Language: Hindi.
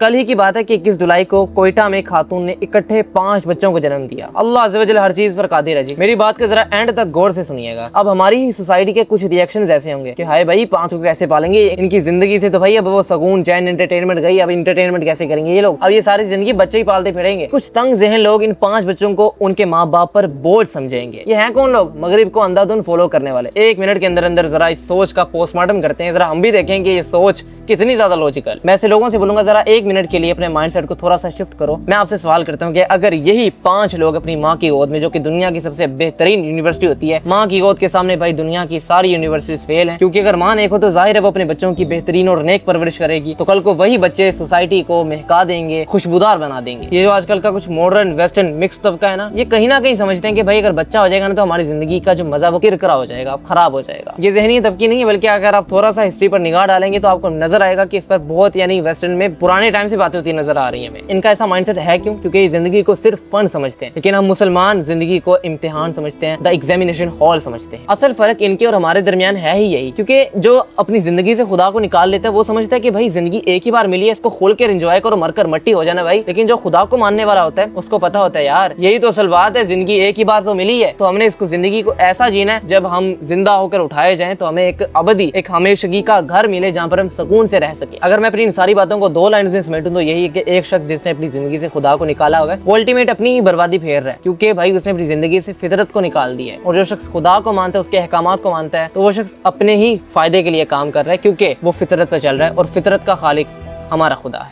कल ही की बात है कि 21 जुलाई को कोयटा में खातून ने इकट्ठे 5 बच्चों को जन्म दिया। अल्लाह अज़्ज़ व जल हर चीज पर कादिर है जी। मेरी बात को जरा एंड तक गौर से सुनिएगा। अब हमारी ही सोसाइटी के कुछ रिएक्शन ऐसे होंगे कि हाय भाई 5 को कैसे पालेंगे, इनकी जिंदगी से तो भाई अब वो सुकून चैन एंटरटेनमेंट गई, अब इंटरटेनमेंट कैसे करेंगे ये लोग, अब ये सारी जिंदगी बच्चे ही पालते फिरेंगे। कुछ तंग ज़हन लोग इन 5 बच्चों को उनके माँ बाप पर बोझ समझेंगे। ये हैं कौन लोग? मगरिब को अंधाधुंध फॉलो करने वाले। 1 मिनट के अंदर अंदर जरा इस सोच का पोस्टमार्टम करते हैं, जरा हम भी देखें कि ये सोच कितनी ज्यादा लॉजिकल। मैं ऐसे लोगों से बोलूंगा जरा 1 मिनट के लिए अपने माइंडसेट को थोड़ा सा शिफ्ट करो। मैं आपसे सवाल करता हूँ कि अगर यही 5 लोग अपनी माँ की गोद में, जो कि दुनिया की सबसे बेहतरीन यूनिवर्सिटी होती है, माँ की गोद के सामने भाई दुनिया की सारी यूनिवर्सिटीज फेल हैं, क्योंकि अगर माँ नेक हो तो जाहिर है वो अपने बच्चों की बेहतरीन और नेक परवरिश करेगी, तो कल को वही बच्चे सोसाइटी को महका देंगे, खुशबूदार बना देंगे। ये जो आजकल का कुछ मॉडर्न वेस्टर्न मिक्स तबका है ना, ये कहीं ना कहीं समझते हैं कि भाई अगर बच्चा हो जाएगा ना तो हमारी जिंदगी का जो मजा वो किरकिरा हो जाएगा, खराब हो जाएगा। ये ज़हनी तबकी नहीं है, बल्कि अगर आप थोड़ा सा हिस्ट्री पर निगाह डालेंगे तो आपको नजर आएगा कि इस पर बहुत यानी वेस्टर्न में पुराने टाइम से बातें होती नजर आ रही है। इनका ऐसा माइंडसेट है क्यों? क्योंकि ये जिंदगी को सिर्फ फन समझते हैं, लेकिन हम मुसलमान जिंदगी को इम्तिहान समझते हैं, द एग्जामिनेशन हॉल समझते हैं। असल फर्क इनके और हमारे दरमियान है ही यही, क्योंकि जो अपनी जिंदगी से खुदा को निकाल लेता है वो समझता है कि भाई जिंदगी एक ही बार मिली है, इसको खोल कर एंजॉय करो, मरकर मट्टी हो जाना भाई। लेकिन जो खुदा को मानने वाला होता है उसको पता होता है यार यही तो असल बात है, जिंदगी एक ही बार तो मिली है, तो हमने इसको जिंदगी को ऐसा जीना है जब हम जिंदा होकर उठाए जाएं तो हमें एक अबदी, एक हमेशगी का घर मिले जहाँ पर हम सुकून से रह सके। अगर मैं अपनी इन सारी बातों को 2 लाइन में समेटूं तो यही है कि एक शख्स जिसने अपनी जिंदगी से खुदा को निकाला हुआ है वो अल्टीमेट अपनी ही बर्बादी फेर रहा है, क्योंकि भाई उसने अपनी जिंदगी से फितरत को निकाल दिया है। और जो शख्स खुदा को मानता है, उसके अहकामात को मानता है, तो वो शख्स अपने ही फायदे के लिए काम कर रहा है, क्योंकि वो फितरत पर चल रहा है और फितरत का खालिक हमारा खुदा है।